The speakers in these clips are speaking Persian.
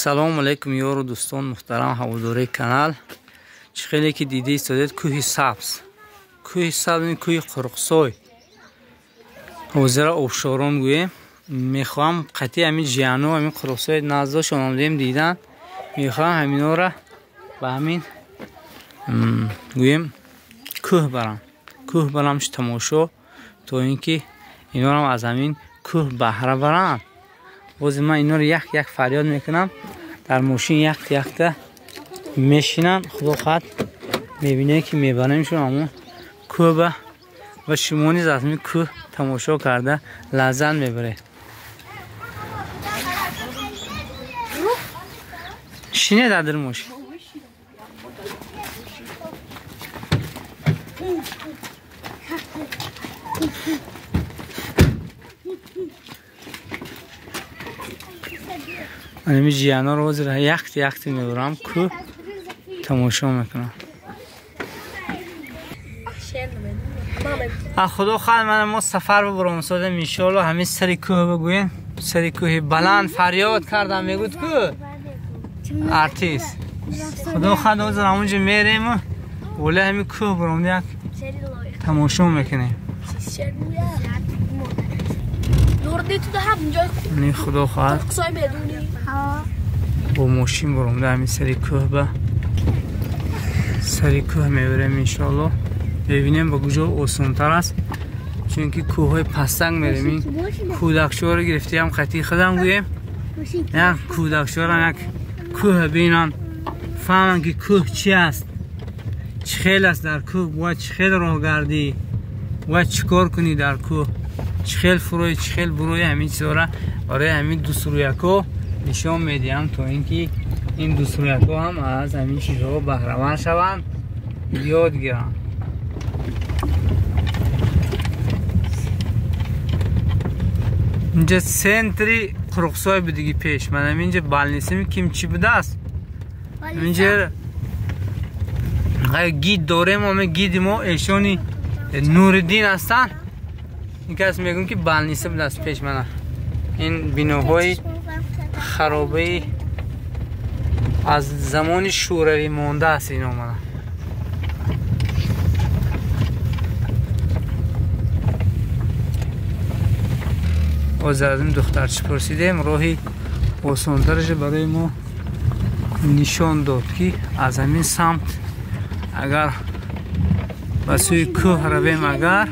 салому алайкум ёру дӯстон муҳтарам ҳаводори канал. Чӣ хеле ки дида истодед кӯҳи сабз, кӯҳи қурқсой ҳозира обшорон гӯем. Мехоҳам қатъи ҳамин ҷияну ҳамин қурқсои наздошон омадем дидан. Мехоҳам ҳаминора ба ҳамин гӯем кӯҳ барам тамошо, то ин ки инорам аз ҳамин кӯҳ баҳра баранд. бози ман инор як фарёд мекунам, дар мошин якта мешинам. худо хоҳад мебинем ки мебаремшон амон кӯҳ ва шумо низ аз ҳамин кӯҳ тамошо карда лаззат мебаред. шинед дар мошин. ҳамин ҷияноро ҳозир якти мебарам, кӯҳ тамошо мекунам. худо хоҳад мо сафар бибурам содем иншоалло. ҳамин сари кӯҳ бигӯем, сари кӯҳи баланд фарёд кардам мегӯд кӯҳ артист. худо хоҳад ҳозир ҳамонҷо мерему вола ҳамин кӯҳ бурам як тамошо мекунем. худо хоҳад бо мошин буромда ҳамин сари кӯҳ ба сари кӯҳ мебарем иншоалло. бибинем ба куҷо осонтар аст, чунки кӯҳҳои пастак мерем. ин кӯдакчоро гирифтиям қатъи худам гӯем. як кӯдакчорам як кӯҳ бинанд, фаҳманд ки кӯҳ чи аст, чӣ хел аст дар кӯҳ, бояд чӣ хел роҳ гардӣ, бояд чӣ кор кунӣ дар кӯҳ, чӣ хел фурӯи, чӣ хел бурӯи. ҳамин чизора барои ҳамин дӯструяко нишон медиҳам, то ин ки ин дӯструяко ҳам аз ҳамин чизҳо баҳраванд шаванд, ёд гиранд. инҷа центри қурқсой будиги пеш. ман ҳаминҷа балнисими кимчи будааст. инҷа гид дорем, ҳама гиди мо эшони нуриддин ҳастанд. ин кас мегӯм ки балниса будааст пеш. мана ин биноҳои харобаи аз замони шӯравӣ мондааст ино. мана ҳозир аз ин духтарчи пурсидем, роҳи осонтараше барои мо нишон дод ки аз ҳамин самт агар ба сӯи кӯҳ равем, агар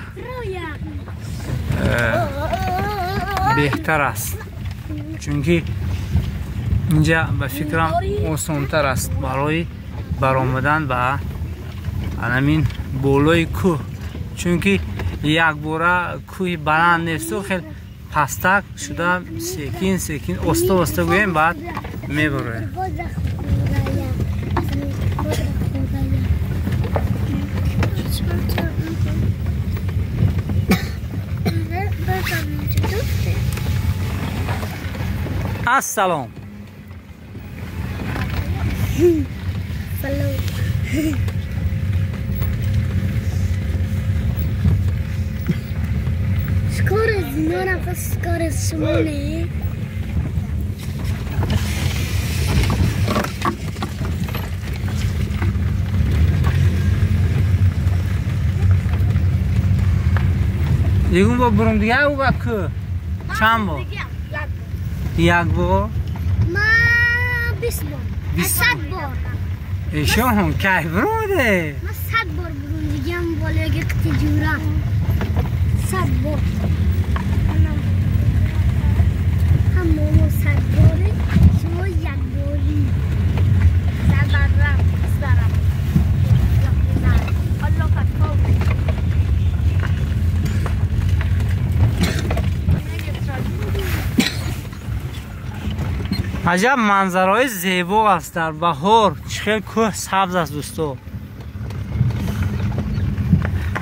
беҳтар аст, чунки инҷа ба фикрам осонтар аст барои баромадан ба ҳамин болои кӯҳ, чунки якбора кӯҳи баланд несту, хел пастак шуда секин оста гӯем, баъд мебароем. ассалом. Skoro sumone. یکون با برم دیگه او با که چند با؟ یک با؟ ما 20 بار 100 بار ایشون هم که بروده؟ ما 100 بار برم دیگه هم بالا یک تجوره 100 بار همه 100 باره شما یک باری 100 برم برم الله فتاو عجب منظرهای زیبا است در بهار. چقدر کوه سبز است دوستو.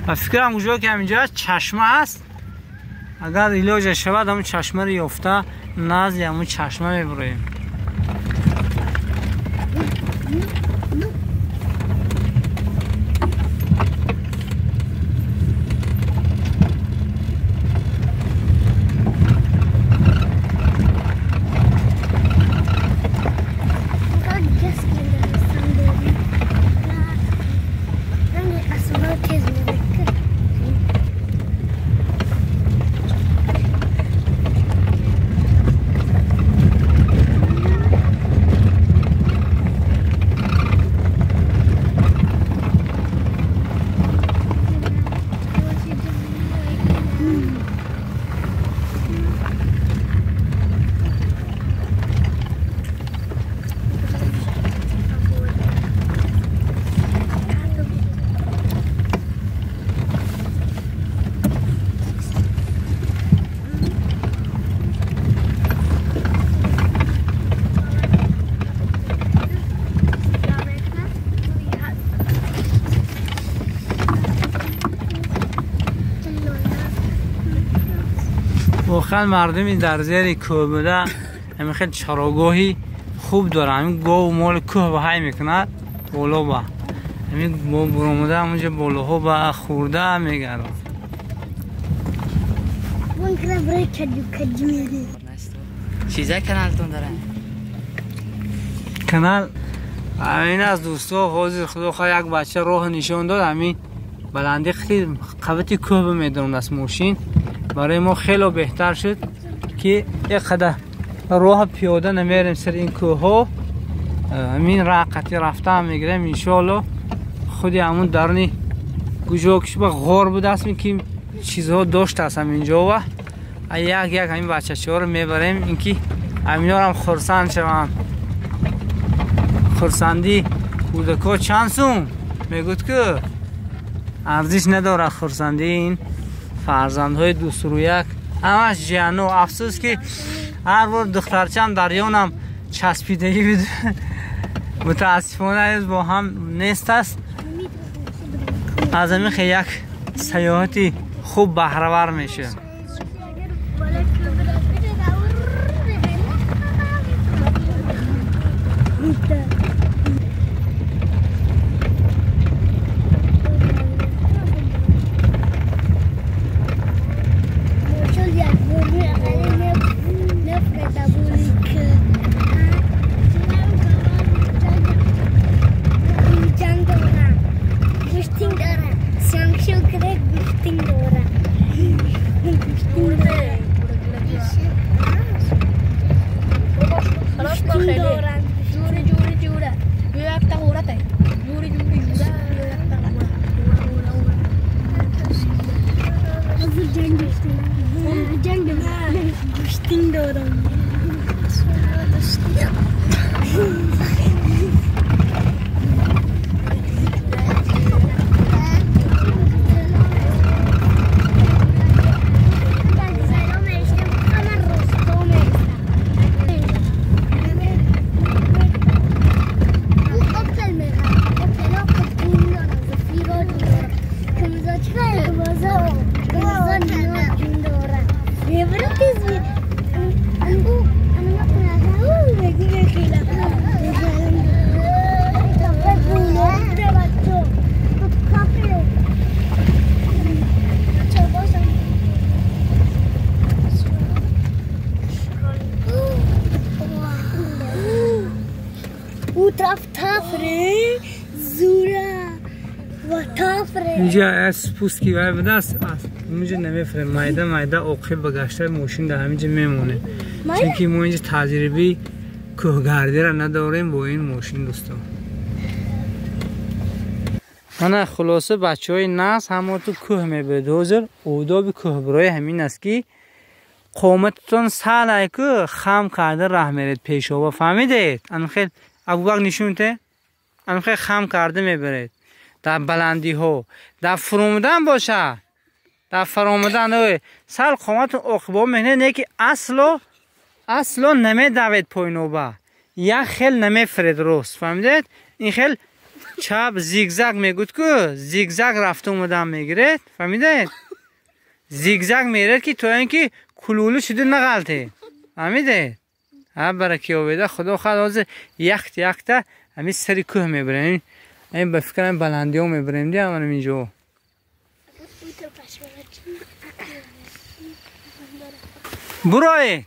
و فکرم اونجا که همینجا چشمه است، اگر علاج شود همون چشمه رو یافته نزد همون چشمه میبریم. واقعا مردمی در زیر کوه بوده همین خیلی چراگاهی خوب داره. همین گاو مال کوه بهای میکنه بالا با همین با برامده همونجا بالاها با خورده میگرد. اون که برای کجی میده چیزای کانالتون داره؟ کانال همین از دوستا حاضر خدا خواه یک بچه راه نشون داد. همین بلندی خیلی قوتی کوه میدونم از ماشین برای ما خیلی بهتر شد که یک قدر راه پیاده نمیریم سر این کوه ها. همین راقتی رفته هم میگیریم انشالله. خودی همون درنی گوجاکش با غار بود است که چیزها داشت است هم اینجا و یک همین بچه ها رو میبریم اینکه همین ها هم خرسند شوند. خرسندی کودکا چند سوم میگود که ارزش نداره. خرسندی این فرزندهای دوست رو یک همش جانو. افسوس که هر بار دخترچم دریانم چسبیدگی بود متاسفانه با هم نیست است. از همین یک سیاحتی خوب بهره‌ور میشه. اینجا از پوست کی وای بده است اینجا نمیفره مایده اوقی بگشته ماشین در همینجا میمونه چون که ما اینجا تجربه کوهگردی را نداریم با این ماشین دوستان. من خلاصه بچه های ناس همه تو کوه میبرد. حاضر آداب کوهبرای همین است که قومتتون ساله که خم کرده راه میرید پیشا فهمیدید؟ اون خیلی ابوبکر نشونته اون خیلی خم کرده میبرید در بلندی ها در فرومدن باشه در فرامدن سال قومت عقبا مهنه نه که اصلا نمی دوید پایینوبه یک خیل نمی فرید روست فهمیدید؟ این خیل چپ زیگزاگ میگود که زیگزاگ رفت اومدن میگیرید فهمیدید؟ زیگزاگ میرید که تو اینکه کلولو شده نغلطه فهمیدید؟ ها برای آویده خدا خواهد حاضر یخت همین سری کوه میبریم. این به فکرم بلندی ها میبریم دیگه همونم اینجا برای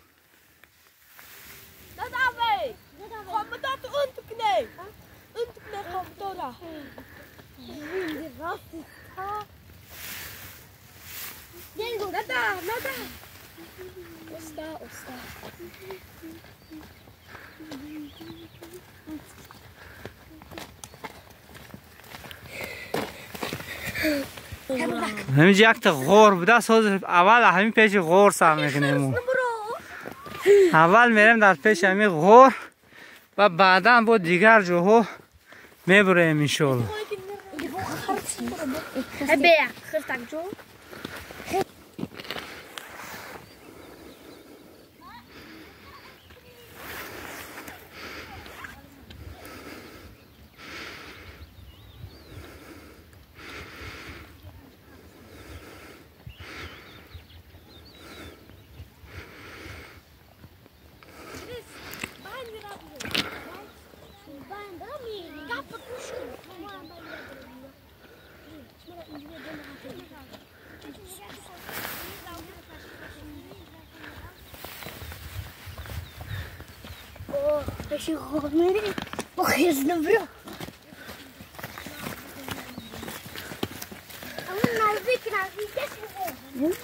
همینجا یک تا غور بوده اول همین پیش غور سر میکنیم اول میریم در پیش همین غور و بعدا با دیگر جاها میبریم انشالله. بشی خواب میری با خیز نبرو اما نزدیکش ببین شد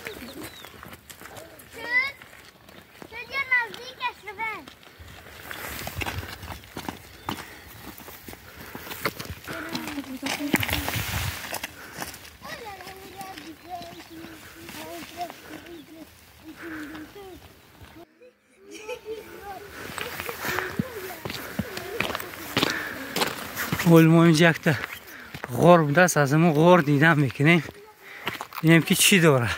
یا نزدیکش ببین ما اینجا یک غار بوده است از همون غار دیدم میکنیم ببینیم که چی داره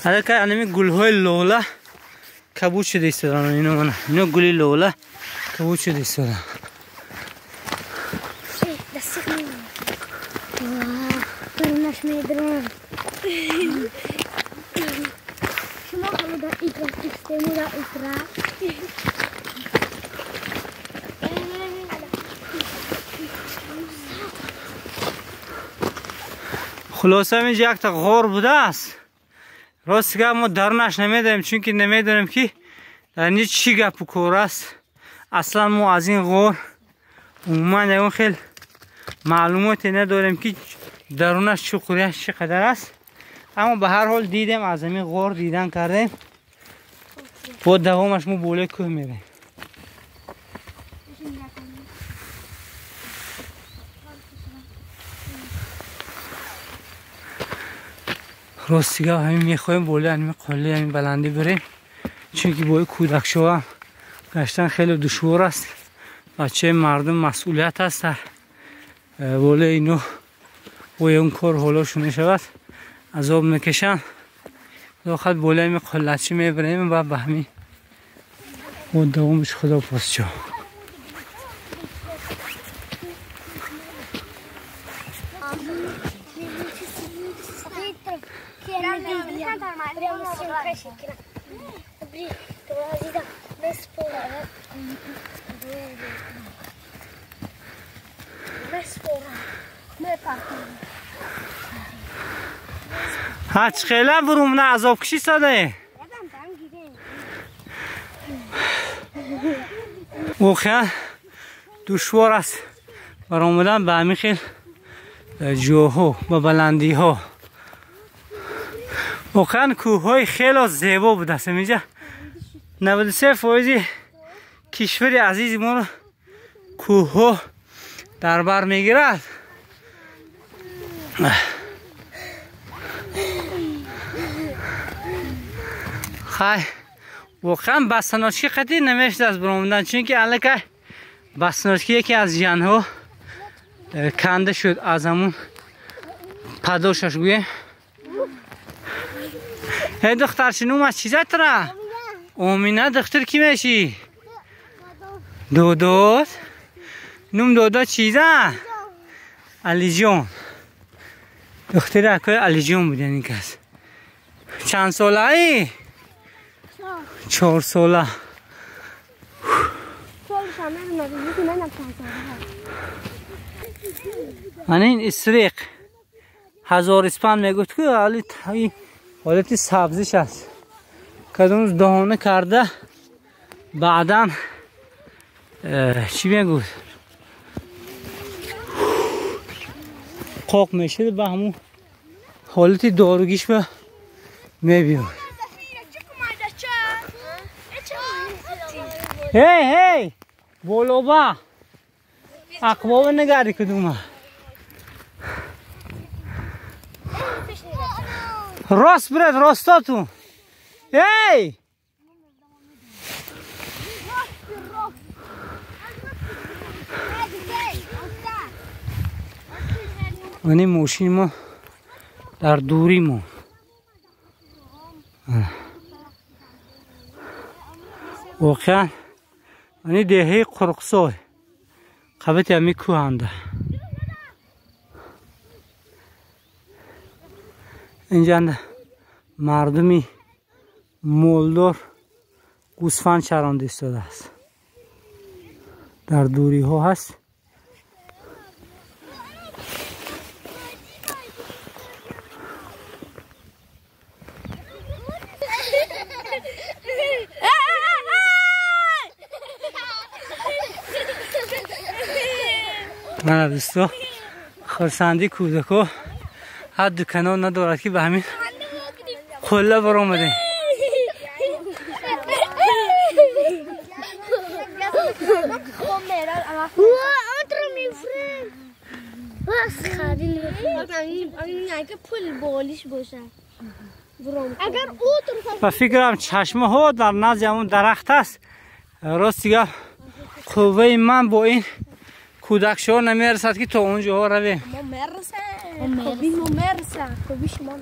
حالا که اینمی گل های لوله کبود شده ایستادن اینو گلی لوله کبود شده ایستادن دستک نمیم برونش میدرون شما خلو در ایترا سیستمو در ایترا خلاصه اینجا یک تا غار بوده است راست که ما درونش نمیدونیم چون که نمیدونیم که در اینجا چی گپ و کار است اصلا ما از این غار عموما اون خیلی معلوماتی نداریم که درونش چقدرش چقدر است اما به هر حال دیدیم از این غار دیدن کردیم با دوامش ما بالا کوه میریم راستیگه همین میخوایم بالا همین قله همین بلندی بریم چون که با کودکشو هم گشتن خیلی دشوار است بچه مردم مسئولیت هست بالا اینو با اون کار حالاشون نشود عذاب میکشن داخل بالا همین قلهچی میبریم و به همین با دوامش خدا پاسچو هاچ خیلی بروم نه عذاب کشی ساده واقعا دشوار است برآمدن به همین خیلی جاها و بلندی ها واقعا کوه های خیلی زیبا بوده است اینجا 93% کشور عزیز ما رو کوه ها در بر میگیرد خیلی واقعا بستناشکی خطی نمیشد از برامدن چون که الکه بستناشکی یکی از جنها کنده شد از همون پداشش گویه هی دختر شنوم از چیزه تره امینه دختر کی میشی؟ دودود نوم دودود چیزه؟ علی جون دختر اکوی علی جون بودن این کس چند ساله ای؟ 4 ساله این استریق 1000 اسپان میگوید که حالتی سبزیش است کدوم دهانه کرده بعدا چی میگوید قاق میشه به همون حالتی داروگیش به میبید هی بولوبا اقباب نگاری کدومه راست برد راستاتون هی این موشین ما در دوری ما واقعا این دهه قرقسای قبط همی کوه هنده اینجا مردمی مولدار گوسفند چرانده ایستاده است در دوری ها هست من دوستو خرسندی کودکو هر دکانو ندارد که به همین قله برآمده. و فکرم چشمه ها در نزد همون درخت است. راستی قوه من با این کودک شو نمیرسد که تا اونجا ها رویم. ما مرسه خوبی شما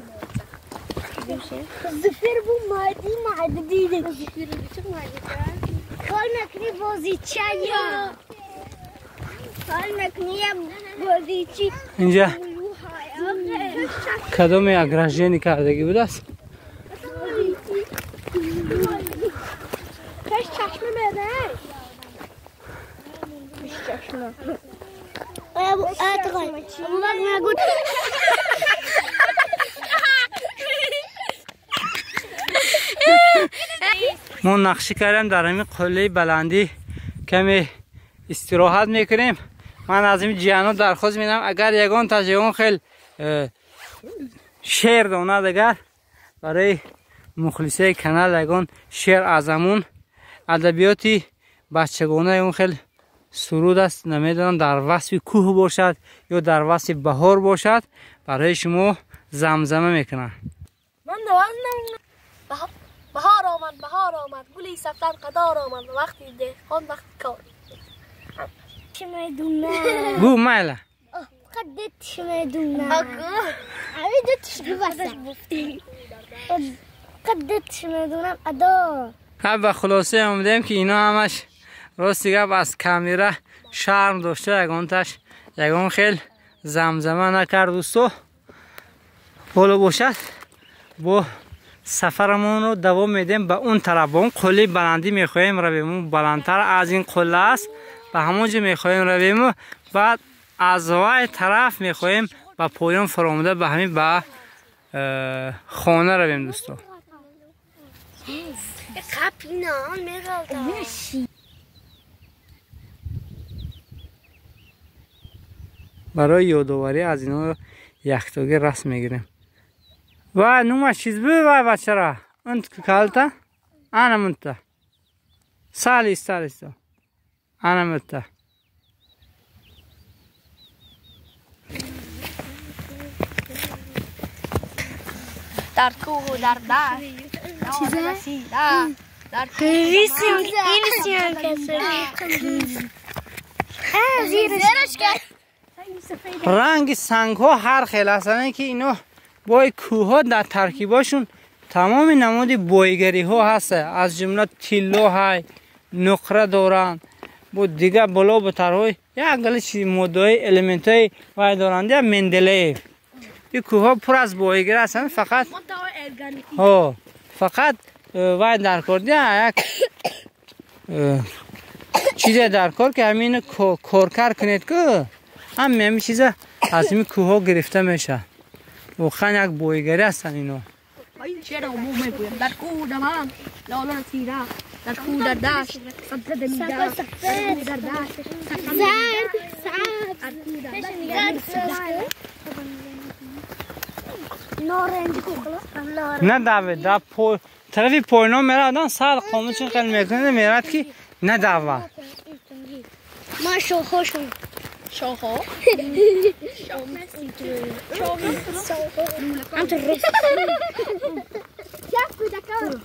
زفیر بو مادی دیده کار نکنی بازی چایا کار نکنی بازی چی اینجا کدوم اگرژنی کردگی بود است؟ کاش چشمه بده چشمه ما نقشه کردم در همین قله بلندی کمی استراحت میکنیم. من از این جیانو درخواست میدم اگر یگان تجربه خیلی شعر داند اگر برای مخلصه کانال یگان شعر از همون ادبیاتی بچگانه اون خیلی سرود است، نمیدونم در وصف کوه باشد یا در وصف بهار باشد، برای شما زمزمه میکنم. من بهار آمد گلی سفتر قدار آمد وقتی دهقان وقتی کار چه میدونم گو مالا قدت چه میدونم عویدتش گفتی قدت چه میدونم ادا به خلاصه آمدیم که اینا همش راستی گفت از کامیرا شرم داشته یگان خیلی زمزمه نکرد دوستو. حالا باشد با سفرمون رو دوام میدیم به اون طرف، با اون قله بلندی میخوایم رویم، اون بلندتر از این قله است، به همونجا میخوایم رویم و بعد از وای طرف میخوایم به پایان فراموده به همین به خانه رویم دوستو. برای یادآوری از اینا یختاگی رسم میگیریم. و نوما چیز بو و بچه را انت کالتا انا منتا سالیستا انا منتا در کوه و در دشت چیزه؟ در رنگ سنگ ها هر خیلی هستن که اینا با کوه ها در ترکیباشون تمام نماد بویگری ها هست، از جمله تیلو های نقره دارن با دیگه بالا بترهای یک گله چیز ماده‌های الیمنت های وای دارند یا مندلیف. این کوه ها پر از بویگری هستن، فقط وای در کار یک چیز در کار که همین کارکر کنید که همین چیزا از این کوه ها گرفته میشه. واقعا یک بویگری هستن اینا. در کوه دمان لالا سیره در کوه در دشت سبزه دمیده در کوه در دشت نه دعوه در طرفی پاینا میره آدم سر قامچون خیلی میکنه میرد که نه دعوه ما شوخو شوخو شوخو انت الرز شافو دكار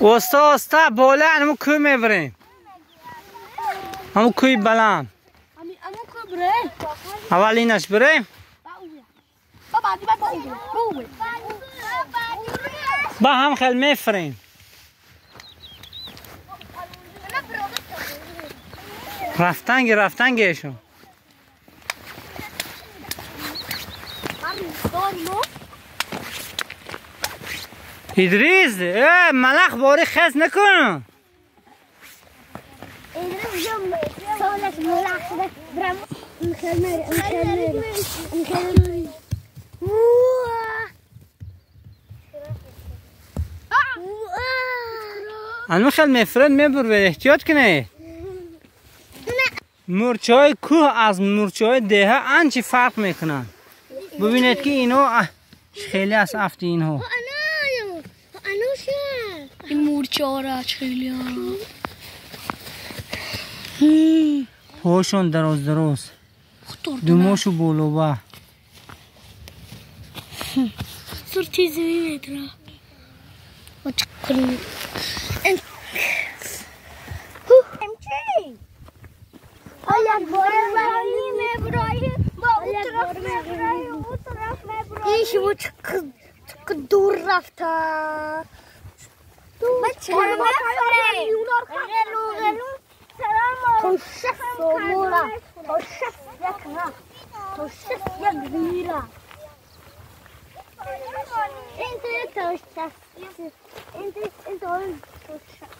وستا بالا همون کوی میبریم، همون کوی بلند اول اینش بریم با هم خیلی میفریم. رفتنگشون ادریس ملخ باری خز نکن. الان خیلی میفرد میبر احتیاط کنه. مورچه های کوه از مورچه های دهه انچه فرق میکنن. ببینید که اینا خیلی از افت اینها. این مورچه ها را خیلی ها پاشون دراز دوماشو بولوبه سر چیزی میدره و چکنی یک بار میبرایی با اون طرف میبرایی اون طرف میبرایی این شما چقدر دور رفتن بچه تو شخص و مورا تو شخص یک رفت تو شخص یک ویرا این تو شخص این تو شخص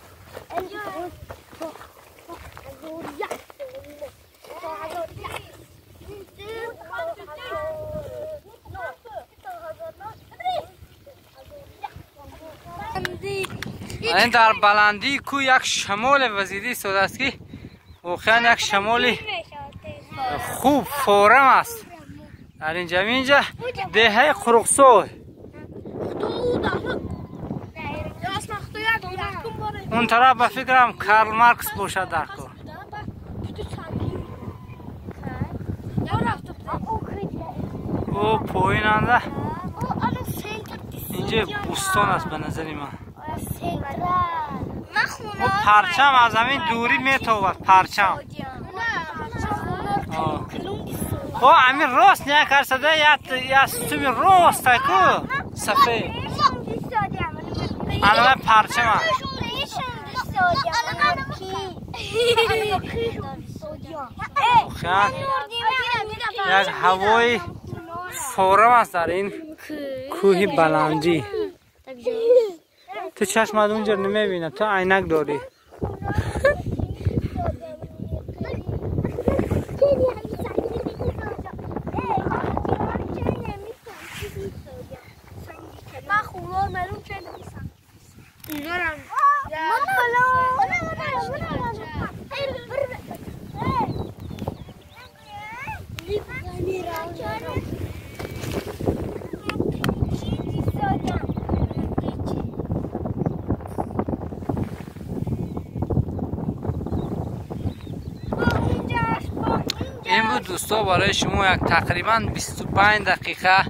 این در بلندی کو یک شمال وزیری سود است که واقعا یک شمال خوب فورم است. در اینجا دهه قرقسو اون طرف به فکرم کارل مارکس باشد در کار. او پاییننده اینجا بوستان است به نظر من. او پرچم از همین دوری میتوود پرچم. او همین راست نکرسده یا ستومی راست که سفید الان پرچم است. یک هوای فورم است در این کوه بلندی. تو چشمت اونجا نمیبینه، تو عینک داری. این بود دوستا برای شما یک تقریبا 25 دقیقه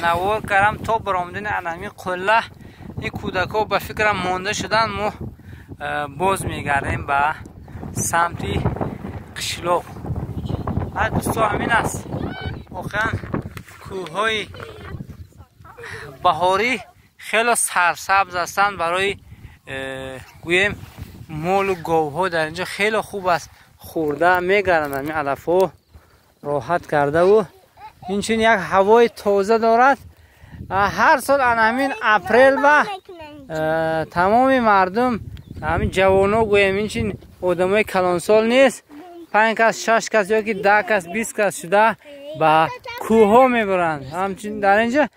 نوار کردم تا برآمدن علمی قله. این کودکا به فکرم مانده شدن. ما باز میگردیم به سمت قشلاق. دوستا همین است. واقعا کوههای بهاری خیلی سرسبز هستند. برای گویم مال و گاوها در اینجا خیلی خوب است. خورده میگردن همین علف ها راحت کرده و این چون یک هوای تازه دارد. هر سال همین اپریل و تمام مردم همین جوانو گویم این چون آدمای کلان سال نیست 5 کس 6 کس یا که 10 کس 20 کس شده به کوه ها میبرند. همچنین در اینجا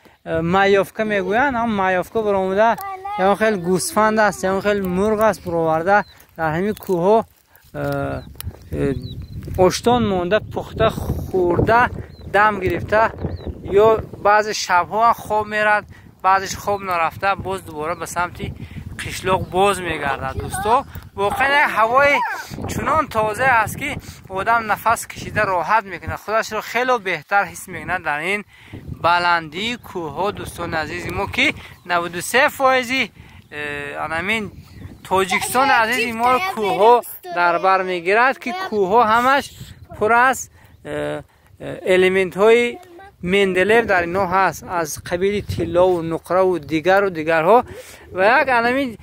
مایافکه میگویند. هم مایافکه برآمده یا خیلی گوسفند است یا خیلی مرغ است برآورده در همین کوه ها اشتان مونده پخته خورده دم گرفته یا بعض شبها خواب میرد بعدش خواب نرفته باز دوباره به سمت قشلاق باز میگرده. دوستا واقعا هوای چنان تازه است که آدم نفس کشیده راحت میکنه، خودش رو خیلی بهتر حس میکنه در این بلندی کوه ها. دوستان عزیز ما که 93% همین تاجیکستان عزیز ما کوه ها در بر میگیرد که کوه ها همش پر از الیمنت های مندلیف در اینا هست از قبیل طلا و نقره و دیگرها و یک همین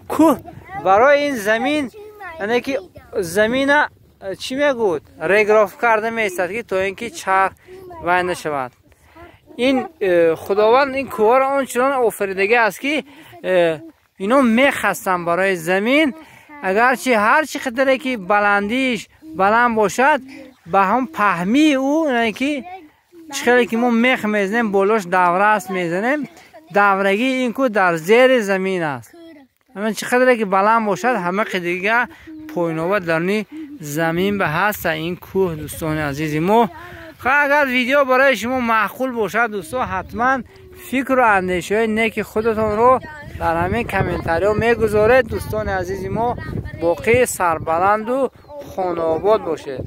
کوه برای این زمین یعنی که زمین چی میگوید ریگراف کرده میستد که تا اینکه چرخ وینده شود. این خداوند این کوه را آنچنان آفریدگی است که اینا میخستن برای زمین اگرچه هر چی قدره که بلندیش بلند باشد به هم پهمی او یعنی که چخیلی که ما میخ میزنیم بالاش دوره است میزنیم دورگی این کو در زیر زمین است همین چقدر که بلند باشد همه دیگه پایین‌آور درنی زمین به هست این کوه دوستان عزیز ما. اگر ویدیو برای شما معقول باشد دوستان حتما فکر و اندیشه نیک خودتون رو در همین کامنتاری ها میگذارید دوستان عزیز ما. باقی سربلند و خانه آباد باشه.